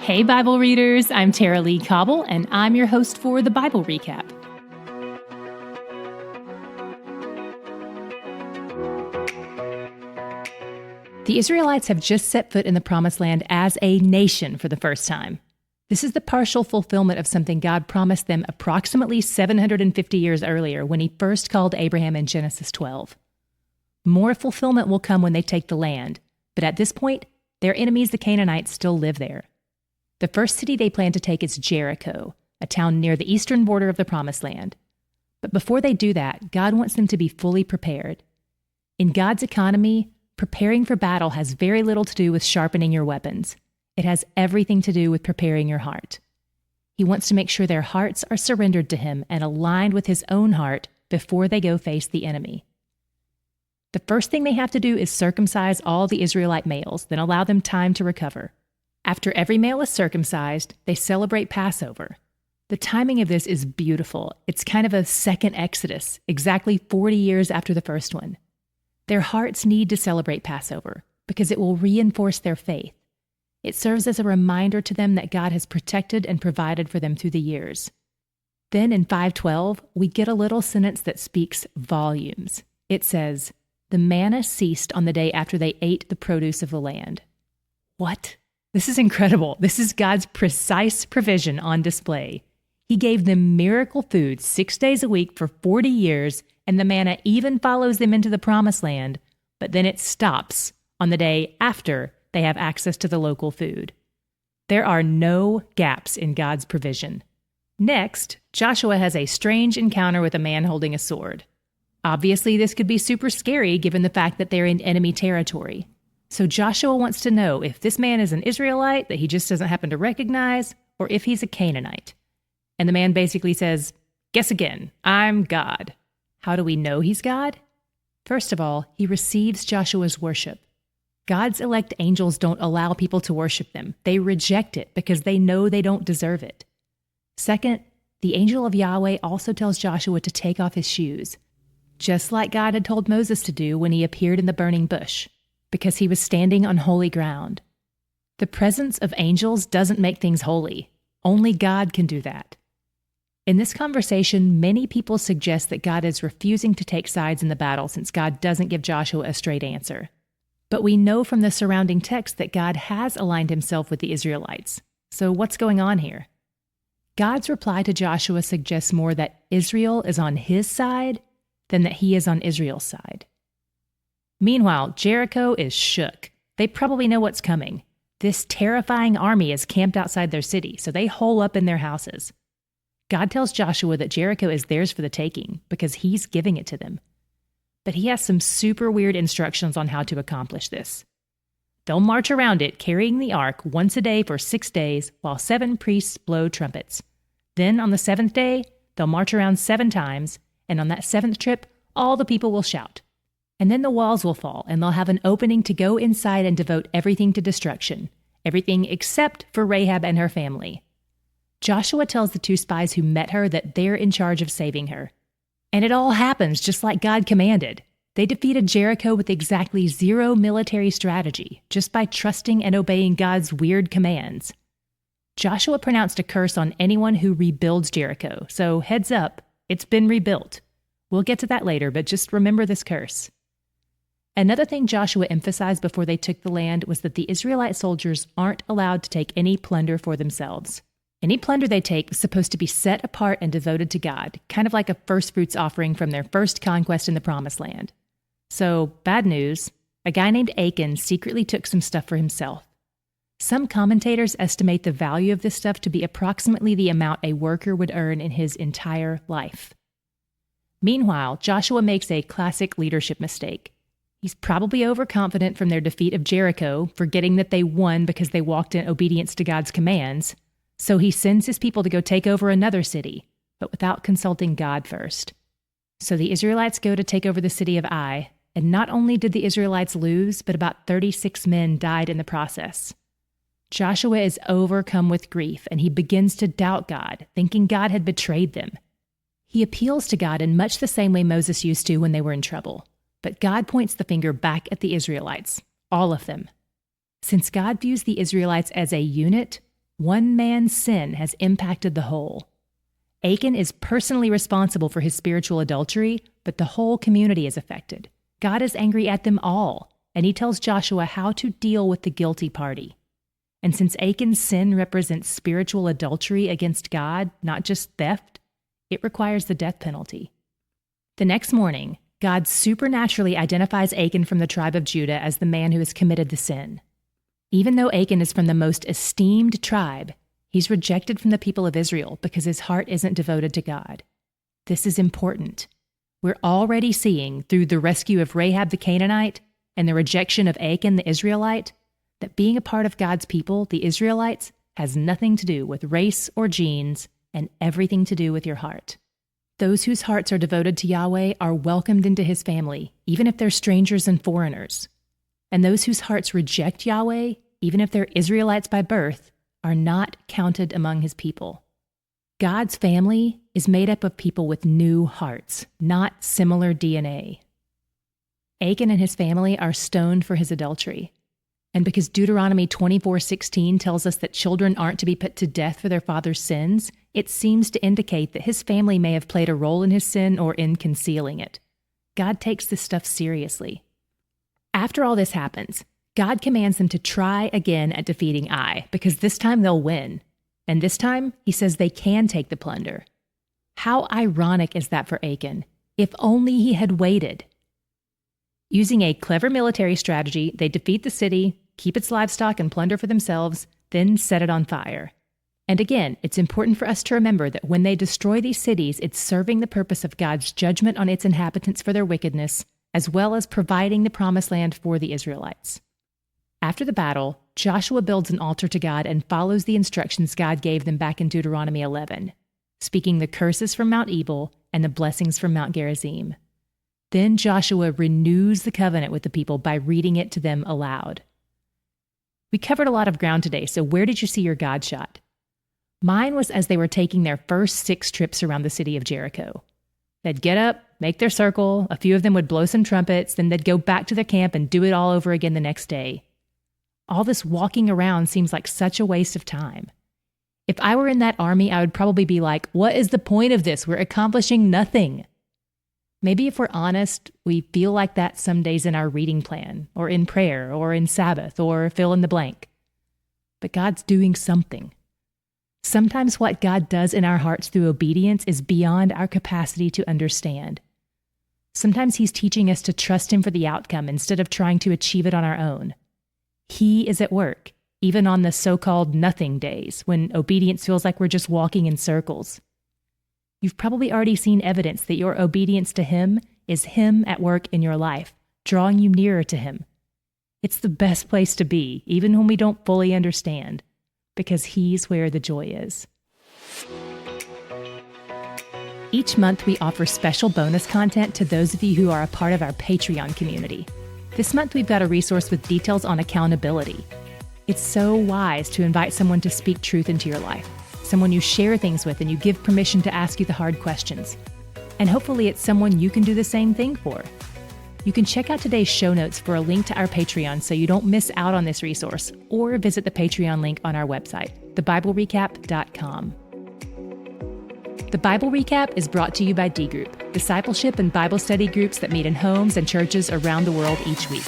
Hey, Bible readers, I'm Tara-Leigh Cobble, and I'm your host for the Bible Recap. The Israelites have just set foot in the Promised Land as a nation for the first time. This is the partial fulfillment of something God promised them approximately 750 years earlier when he first called Abraham in Genesis 12. More fulfillment will come when they take the land, but at this point, their enemies, the Canaanites, still live there. The first city they plan to take is Jericho, a town near the eastern border of the Promised Land. But before they do that, God wants them to be fully prepared. In God's economy, preparing for battle has very little to do with sharpening your weapons. It has everything to do with preparing your heart. He wants to make sure their hearts are surrendered to him and aligned with his own heart before they go face the enemy. The first thing they have to do is circumcise all the Israelite males, then allow them time to recover. After every male is circumcised, they celebrate Passover. The timing of this is beautiful. It's kind of a second Exodus, exactly 40 years after the first one. Their hearts need to celebrate Passover because it will reinforce their faith. It serves as a reminder to them that God has protected and provided for them through the years. Then in 5:12, we get a little sentence that speaks volumes. It says, "The manna ceased on the day after they ate the produce of the land." What? This is incredible. This is God's precise provision on display. He gave them miracle food 6 days a week for 40 years, and the manna even follows them into the Promised Land, but then it stops on the day after they have access to the local food. There are no gaps in God's provision. Next, Joshua has a strange encounter with a man holding a sword. Obviously, this could be super scary given the fact that they're in enemy territory. So Joshua wants to know if this man is an Israelite that he just doesn't happen to recognize, or if he's a Canaanite. And the man basically says, "Guess again, I'm God." How do we know he's God? First of all, he receives Joshua's worship. God's elect angels don't allow people to worship them. They reject it because they know they don't deserve it. Second, the angel of Yahweh also tells Joshua to take off his shoes, just like God had told Moses to do when he appeared in the burning bush, because he was standing on holy ground. The presence of angels doesn't make things holy. Only God can do that. In this conversation, many people suggest that God is refusing to take sides in the battle since God doesn't give Joshua a straight answer. But we know from the surrounding text that God has aligned himself with the Israelites. So what's going on here? God's reply to Joshua suggests more that Israel is on his side than that he is on Israel's side. Meanwhile, Jericho is shook. They probably know what's coming. This terrifying army is camped outside their city, so they hole up in their houses. God tells Joshua that Jericho is theirs for the taking because he's giving it to them. But he has some super weird instructions on how to accomplish this. They'll march around it carrying the ark once a day for 6 days while 7 priests blow trumpets. Then on the 7th day, they'll march around 7 times, and on that 7th trip, all the people will shout. And then the walls will fall, and they'll have an opening to go inside and devote everything to destruction. Everything except for Rahab and her family. Joshua tells the 2 spies who met her that they're in charge of saving her. And it all happens just like God commanded. They defeated Jericho with exactly 0 military strategy, just by trusting and obeying God's weird commands. Joshua pronounced a curse on anyone who rebuilds Jericho, so heads up, it's been rebuilt. We'll get to that later, but just remember this curse. Another thing Joshua emphasized before they took the land was that the Israelite soldiers aren't allowed to take any plunder for themselves. Any plunder they take was supposed to be set apart and devoted to God, kind of like a first fruits offering from their first conquest in the Promised Land. So, bad news, a guy named Achan secretly took some stuff for himself. Some commentators estimate the value of this stuff to be approximately the amount a worker would earn in his entire life. Meanwhile, Joshua makes a classic leadership mistake. He's probably overconfident from their defeat of Jericho, forgetting that they won because they walked in obedience to God's commands. So he sends his people to go take over another city, but without consulting God first. So the Israelites go to take over the city of Ai, and not only did the Israelites lose, but about 36 men died in the process. Joshua is overcome with grief, and he begins to doubt God, thinking God had betrayed them. He appeals to God in much the same way Moses used to when they were in trouble. But God points the finger back at the Israelites, all of them. Since God views the Israelites as a unit, One man's sin has impacted the whole. Achan is personally responsible for his spiritual adultery, but the whole community is affected. God is angry at them all, and he tells Joshua how to deal with the guilty party. And since Achan's sin represents spiritual adultery against God, not just theft, it requires the death penalty. The next morning, God supernaturally identifies Achan from the tribe of Judah as the man who has committed the sin. Even though Achan is from the most esteemed tribe, he's rejected from the people of Israel because his heart isn't devoted to God. This is important. We're already seeing, through the rescue of Rahab the Canaanite and the rejection of Achan the Israelite, that being a part of God's people, the Israelites, has nothing to do with race or genes and everything to do with your heart. Those whose hearts are devoted to Yahweh are welcomed into his family, even if they're strangers and foreigners. And those whose hearts reject Yahweh, even if they're Israelites by birth, are not counted among his people. God's family is made up of people with new hearts, not similar DNA. Achan and his family are stoned for his adultery. And because Deuteronomy 24:16 tells us that children aren't to be put to death for their father's sins, it seems to indicate that his family may have played a role in his sin or in concealing it. God takes this stuff seriously. After all this happens, God commands them to try again at defeating Ai, because this time they'll win. And this time, he says they can take the plunder. How ironic is that for Achan? If only he had waited. Using a clever military strategy, they defeat the city, keep its livestock and plunder for themselves, then set it on fire. And again, it's important for us to remember that when they destroy these cities, it's serving the purpose of God's judgment on its inhabitants for their wickedness, as well as providing the promised land for the Israelites. After the battle, Joshua builds an altar to God and follows the instructions God gave them back in Deuteronomy 11, speaking the curses from Mount Ebal and the blessings from Mount Gerizim. Then Joshua renews the covenant with the people by reading it to them aloud. We covered a lot of ground today, so where did you see your God shot? Mine was as they were taking their first 6 trips around the city of Jericho. They'd get up, make their circle, a few of them would blow some trumpets, then they'd go back to their camp and do it all over again the next day. All this walking around seems like such a waste of time. If I were in that army, I would probably be like, what is the point of this? We're accomplishing nothing. Maybe if we're honest, we feel like that some days in our reading plan, or in prayer, or in Sabbath, or fill in the blank. But God's doing something. Sometimes what God does in our hearts through obedience is beyond our capacity to understand. Sometimes he's teaching us to trust him for the outcome instead of trying to achieve it on our own. He is at work, even on the so-called nothing days, when obedience feels like we're just walking in circles. You've probably already seen evidence that your obedience to him is him at work in your life, drawing you nearer to him. It's the best place to be, even when we don't fully understand, because he's where the joy is. Each month, we offer special bonus content to those of you who are a part of our Patreon community. This month, we've got a resource with details on accountability. It's so wise to invite someone to speak truth into your life, someone you share things with and you give permission to ask you the hard questions. And hopefully it's someone you can do the same thing for. You can check out today's show notes for a link to our Patreon so you don't miss out on this resource, or visit the Patreon link on our website, thebiblerecap.com. The Bible Recap is brought to you by D Group, discipleship and Bible study groups that meet in homes and churches around the world each week.